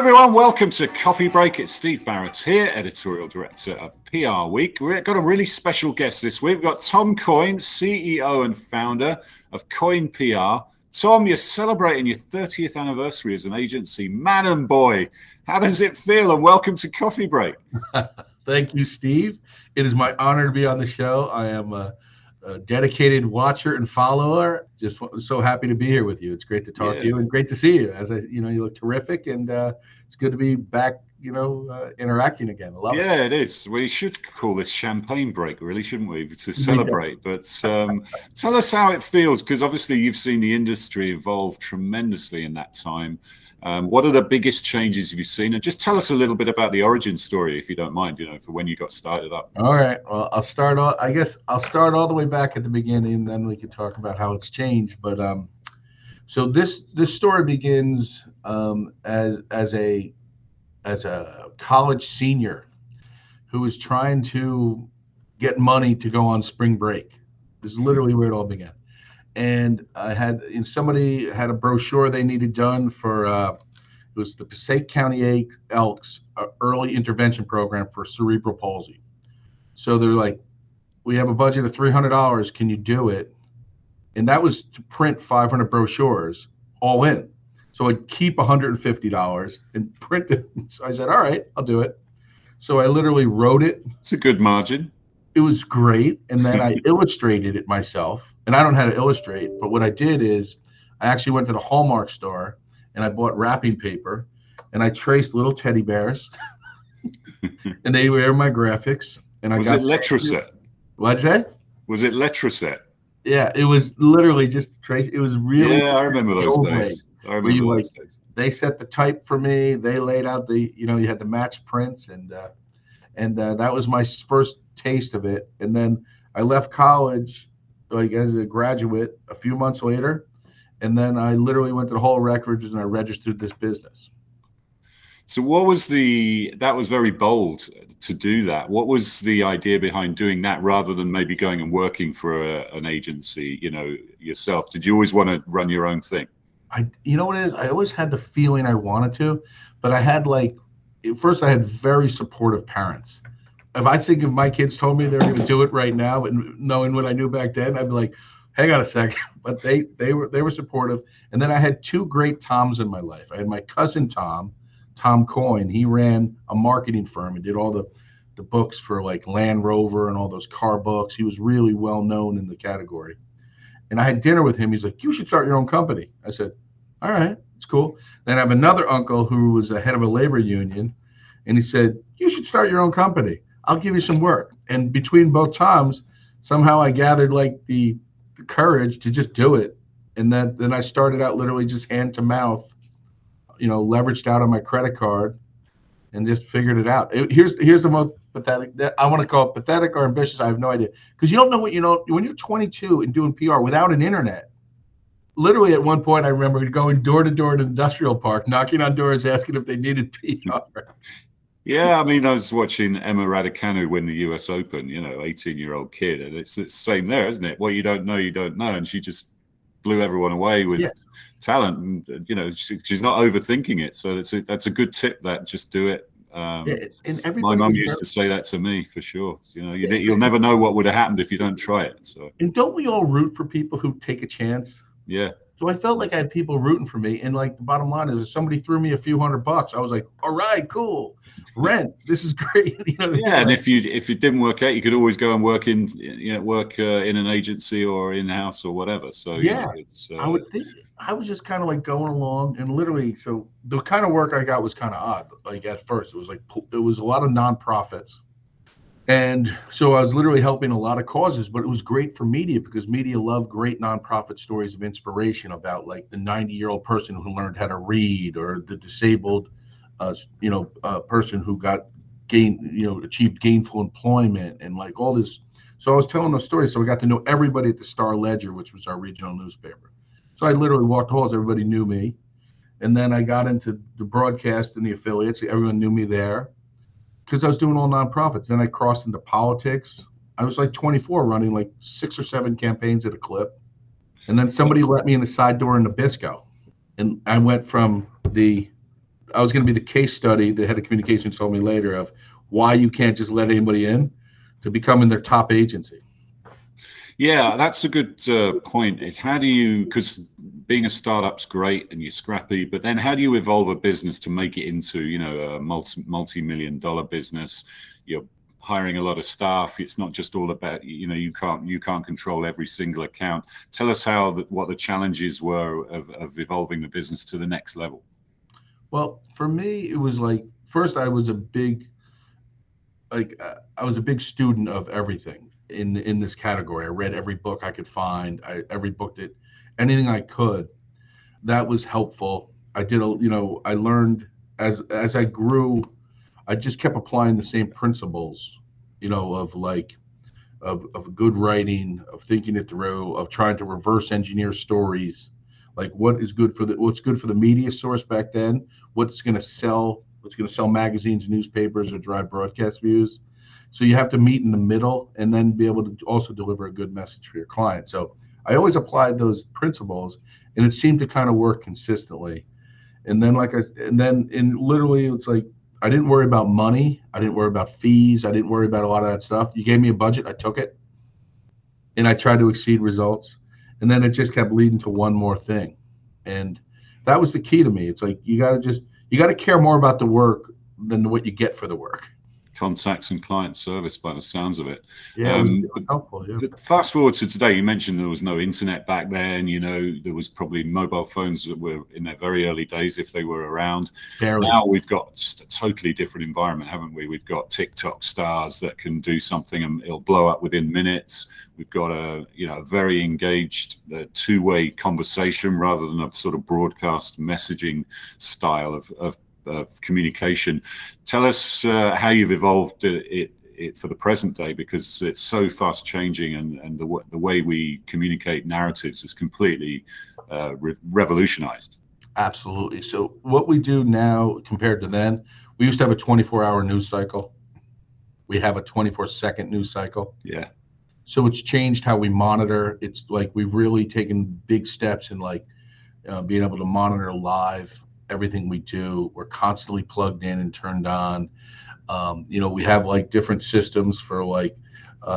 everyone, welcome to Coffee Break. It's Steve Barrett here, Editorial Director of PR Week. We've got a really special guest this week. We've got Tom Coyne, CEO and founder of Coyne PR. Tom, you're celebrating your 30th anniversary as an agency. Man and boy, how does it feel? And welcome to Coffee Break. Thank you, Steve. It is my honor to be on the show. I am a dedicated watcher and follower. Just so happy to be here with you. It's great to talk to you and great to see you. You look terrific, and it's good to be back, interacting again. I love it. Yeah, it is. We should call this champagne break, really, shouldn't we, to celebrate? But tell us how it feels, because obviously you've seen the industry evolve tremendously in that time. What are the biggest changes you've seen? And just tell us a little bit about the origin story, if you don't mind, for when you got started up. All right. Well, I'll start all the way back at the beginning, and then we can talk about how it's changed. But so this story begins as a college senior who was trying to get money to go on spring break. This is literally where it all began. And somebody had a brochure they needed done for it was the Passaic County Elks early intervention program for cerebral palsy. So they're like, we have a budget of $300. Can you do it? And that was to print 500 brochures all in. So I'd keep $150 and print it. So I said, all right, I'll do it. So I literally wrote it. It's a good margin. It was great. And then I illustrated it myself. And I don't know how to illustrate, but what I did is I actually went to the Hallmark store and I bought wrapping paper and I traced little teddy bears and they were my graphics. And was it Letraset? What'd you say? Was it Letraset? Yeah, it was literally just trace. It was really. Yeah, I remember those days. They set the type for me. They laid out you had to match prints and that was my first taste of it. And then I left college as a graduate a few months later, and then I literally went to the Hall of Records and I registered this business. So that was very bold to do that. What was the idea behind doing that rather than maybe going and working for an agency, yourself? Did you always want to run your own thing? You know what it is? I always had the feeling I wanted to, but I had first I had very supportive parents. If my kids told me they were going to do it right now, but knowing what I knew back then, I'd be like, hang on a second. But they were supportive. And then I had two great Toms in my life. I had my cousin Tom Coyne. He ran a marketing firm and did all the books for Land Rover and all those car books. He was really well known in the category. And I had dinner with him. He's like, you should start your own company. I said, all right, it's cool. Then I have another uncle who was the head of a labor union. And he said, you should start your own company. I'll give you some work. And between both Toms, somehow I gathered the courage to just do it. And then I started out literally just hand to mouth, leveraged out on my credit card and just figured it out. Here's the most pathetic, I want to call it pathetic or ambitious. I have no idea. Because you don't know when you're 22 and doing PR without an internet. Literally at one point, I remember going door to door in an industrial park, knocking on doors, asking if they needed PR. Yeah, I mean, I was watching Emma Radekano win the US Open, 18-year-old kid. And it's the same there, isn't it? What you don't know, you don't know. And she just blew everyone away with talent. And, she's not overthinking it. So that's a good tip, that just do it. My mum used to say that to me, for sure. You'll never know what would have happened if you don't try it. So. And don't we all root for people who take a chance? Yeah. So I felt like I had people rooting for me. And the bottom line is, if somebody threw me a few $100, I was like, all right, cool. Rent. This is great. And if it didn't work out, you could always go and work in an agency or in-house or whatever. So I would think I was just kind of going along, and literally, so the kind of work I got was kind of odd. At first, it was a lot of nonprofits. And so I was literally helping a lot of causes, but it was great for media because media loved great nonprofit stories of inspiration about the 90-year-old person who learned how to read, or the disabled, person who achieved gainful employment, and all this. So I was telling those stories. So I got to know everybody at the Star Ledger, which was our regional newspaper. So I literally walked the halls. Everybody knew me. And then I got into the broadcast and the affiliates. Everyone knew me there, because I was doing all nonprofits. Then I crossed into politics. I was 24, running 6 or 7 campaigns at a clip. And then somebody let me in the side door in Nabisco. And I went from I was going to be the case study. The head of communications told me later of why you can't just let anybody in to become in their top agency. Yeah, that's a good point. It's how do you, because being a startup's great and you're scrappy, but then how do you evolve a business to make it into, a multi-million dollar business? You're hiring a lot of staff. It's not just all about, you can't control every single account. Tell us what the challenges were of evolving the business to the next level. Well, for me, it was like first I was a big I was a big student of everything in this category. I read every book I could find. Every book that anything I could. That was helpful. I did I learned as I grew. I just kept applying the same principles, of like of good writing, of thinking it through, of trying to reverse engineer stories, like what's good for the media source back then, what's going to sell magazines, newspapers, or drive broadcast views. So you have to meet in the middle and then be able to also deliver a good message for your client. So I always applied those principles, and it seemed to kind of work consistently. And then, literally, it's like I didn't worry about money. I didn't worry about fees. I didn't worry about a lot of that stuff. You gave me a budget, I took it, and I tried to exceed results. And then it just kept leading to one more thing. And that was the key to me. It's like you got to care more about the work than what you get for the work. Contacts and client service by the sounds of it. Yeah, it was helpful. Yeah. Fast forward to today, you mentioned there was no internet back then. There was probably mobile phones that were in their very early days, if they were around. Barely. Now we've got just a totally different environment, haven't we? We've got TikTok stars that can do something and it'll blow up within minutes. We've got a very engaged two-way conversation rather than a sort of broadcast messaging style of communication. Tell us how you've evolved it for the present day, because it's so fast changing, and the way we communicate narratives is completely revolutionized. Absolutely. So what we do now compared to then, we used to have a 24-hour news cycle. We have a 24-second news cycle. Yeah. So it's changed how we monitor. It's like we've really taken big steps in being able to monitor live everything we do. We're constantly plugged in and turned on. We have different systems for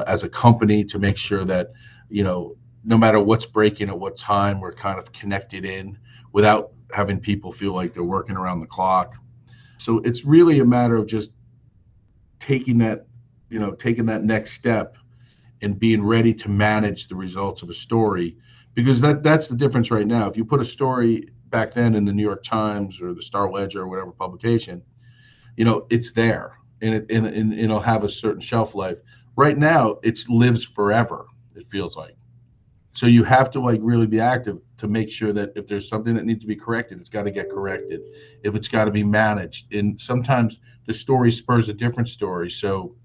as a company to make sure that, no matter what's breaking at what time, we're kind of connected in without having people feel like they're working around the clock. So it's really a matter of just taking that next step and being ready to manage the results of a story, because that's the difference right now. If you put a story back then in the New York Times or the Star Ledger or whatever publication, it's there and it'll have a certain shelf life. Right now, it lives forever, it feels like. So you have to really be active to make sure that if there's something that needs to be corrected, it's got to get corrected. If it's got to be managed, and sometimes the story spurs a different story. So,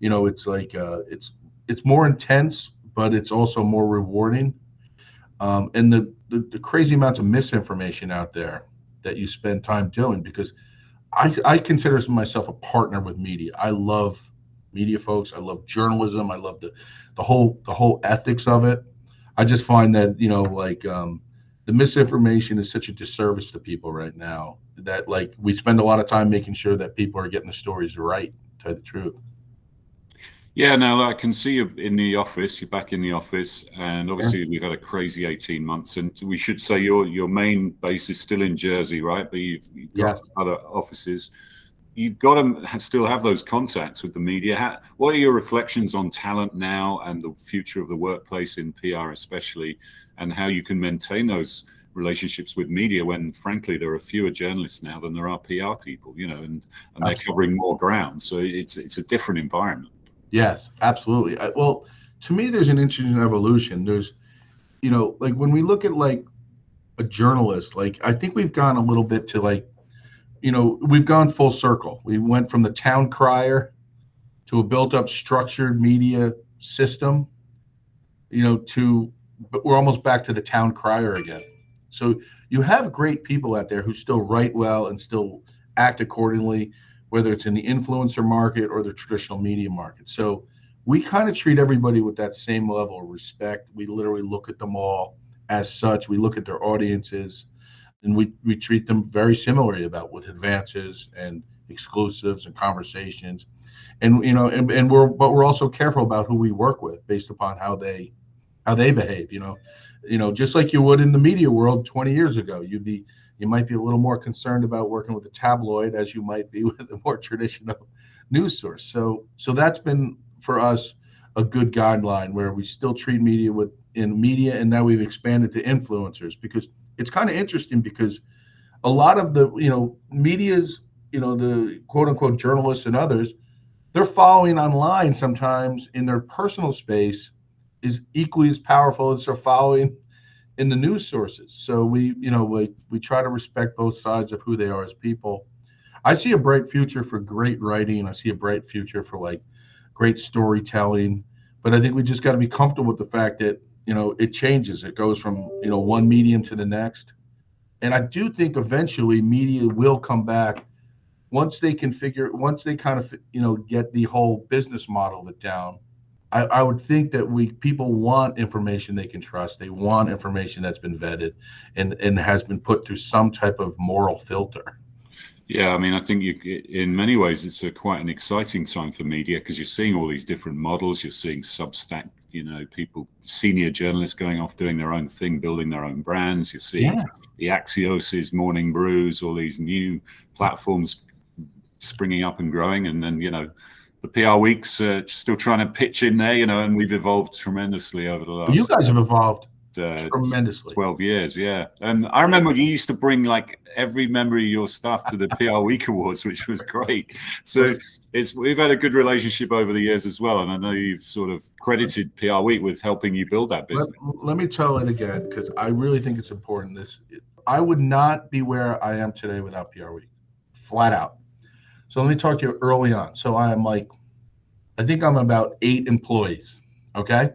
it's more intense, but it's also more rewarding. And the crazy amounts of misinformation out there that you spend time doing, because I consider myself a partner with media. I love media folks. I love journalism. I love the whole ethics of it. I just find that the misinformation is such a disservice to people right now that we spend a lot of time making sure that people are getting the stories right, to tell the truth. Yeah, now I can see you in the office. You're back in the office, and obviously we've had a crazy 18 months. And we should say your main base is still in Jersey, right? But you've got other offices. You've got to still have those contacts with the media. What are your reflections on talent now and the future of the workplace in PR especially, and how you can maintain those relationships with media when, frankly, there are fewer journalists now than there are PR people, and they're covering more ground. So it's a different environment. Yes, absolutely. Well, to me, there's an interesting evolution. There's, when we look at a journalist, I think we've gone a little bit to we've gone full circle. We went from the town crier to a built-up structured media system, but we're almost back to the town crier again. So you have great people out there who still write well and still act accordingly, whether it's in the influencer market or the traditional media market. So we kind of treat everybody with that same level of respect. We literally look at them all as such. We look at their audiences. and we treat them very similarly about with advances and exclusives and conversations, and and we're also careful about who we work with based upon how they behave. Just like you would in the media world 20 years ago, you might be a little more concerned about working with a tabloid as you might be with a more traditional news source. So that's been for us a good guideline where we still treat media with in media, and now we've expanded to influencers because it's kind of interesting because a lot of the media's the quote unquote journalists and others, they're following online sometimes in their personal space is equally as powerful as they're following in the news sources. So we try to respect both sides of who they are as people. I see a bright future for great writing. I see a bright future for like great storytelling, but I think we just got to be comfortable with the fact that it changes. It goes from one medium to the next, and I do think eventually media will come back once they once they kind of get the whole business model of it down. I would think that people want information they can trust. They want information that's been vetted and has been put through some type of moral filter. Yeah, I mean, I think in many ways, it's quite an exciting time for media because you're seeing all these different models. You're seeing Substack, people, senior journalists going off doing their own thing, building their own brands. You're seeing the Axioses, Morning Brews, all these new platforms springing up and growing. And then, the PR Week's still trying to pitch in there, and we've evolved tremendously over the last. You guys have evolved tremendously. 12 years, yeah. And I remember you used to bring like every member of your staff to the PR Week Awards, which was great. So we've had a good relationship over the years as well. And I know you've sort of credited PR Week with helping you build that business. Let me tell it again, because I really think it's important. I would not be where I am today without PR Week, flat out. So let me talk to you early on. So I think I'm about 8 employees, okay?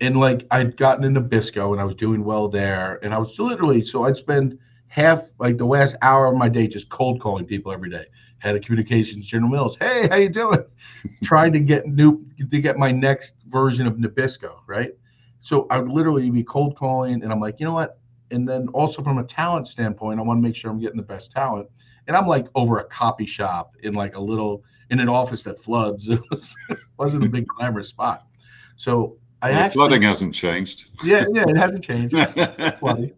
And I'd gotten into Bisco and I was doing well there. And I was literally, so I'd spend half, the last hour of my day just cold calling people every day. Head of Communications, General Mills. Hey, how you doing? Trying to get my next version of Nabisco, right? So I would literally be cold calling, and I'm like, you know what? And then also from a talent standpoint, I want to make sure I'm getting the best talent. And I'm over a copy shop in in an office that floods. It wasn't a big glamorous spot. So flooding hasn't changed. Yeah, it hasn't changed. It's flooding,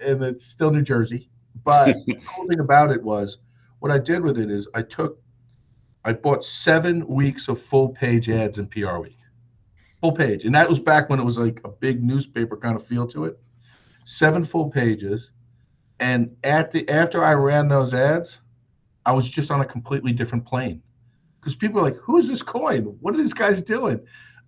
and it's still New Jersey. But the cool thing about it was, what I did with it is I bought 7 weeks of full page ads in PR Week, full page, and that was back when it was like a big newspaper kind of feel to it. 7 full pages, and after I ran those ads, I was just on a completely different plane because people were like, "Who's this Coyne? What are these guys doing?"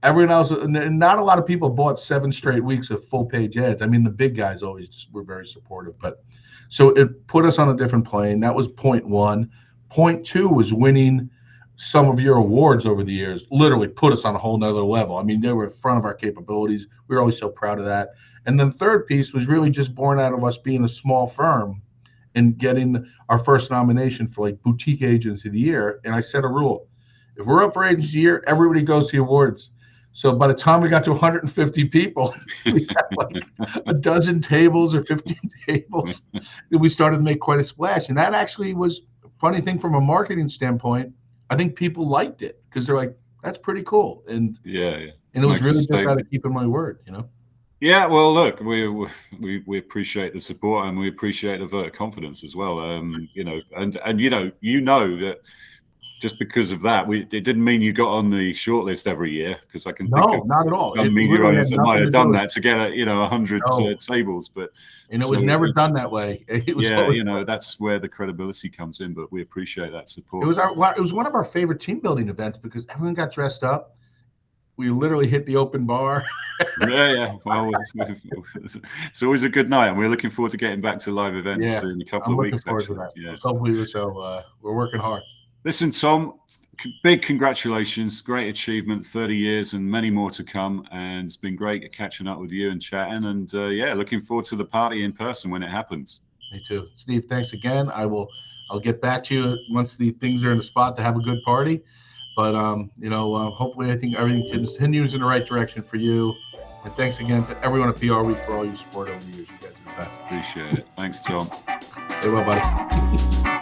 Everyone else, and not a lot of people bought 7 straight weeks of full page ads. I mean, the big guys always were very supportive, but so it put us on a different plane. That was point 1. Point 2 was winning some of your awards over the years. Literally put us on a whole nother level. I mean, they were in front of our capabilities. We were always so proud of that. And then third piece was really just born out of us being a small firm and getting our first nomination for Boutique Agency of the Year. And I set a rule: if we're up for Agency of the Year, everybody goes to the awards. So by the time we got to 150 people, we had a dozen tables or 15 tables. And we started to make quite a splash. And that actually was a funny thing from a marketing standpoint. I think people liked it because they're like, that's pretty cool. And yeah. And it was really just out of keeping my word, Yeah, well, look, we appreciate the support and we appreciate the vote of confidence as well. And that just because of that, it didn't mean you got on the shortlist every year, because I can think of not at all. Some media owners that might have done that to get 100 tables, but it was never done that way. That's where the credibility comes in. But we appreciate that support. It was one of our favorite team building events because everyone got dressed up. We literally hit the open bar. Yeah. Well, it's always a good night, and we're looking forward to getting back to live events in a couple of weeks. Yes. Hopefully, so we're working hard. Listen, Tom, big congratulations. Great achievement, 30 years and many more to come. And it's been great catching up with you and chatting. And looking forward to the party in person when it happens. Me too. Steve, thanks again. I'll get back to you once the things are in the spot to have a good party. But, hopefully I think everything continues in the right direction for you. And thanks again to everyone at PR Week for all your support over the years. You guys are the best. Appreciate it. Thanks, Tom. Hey, bye, buddy.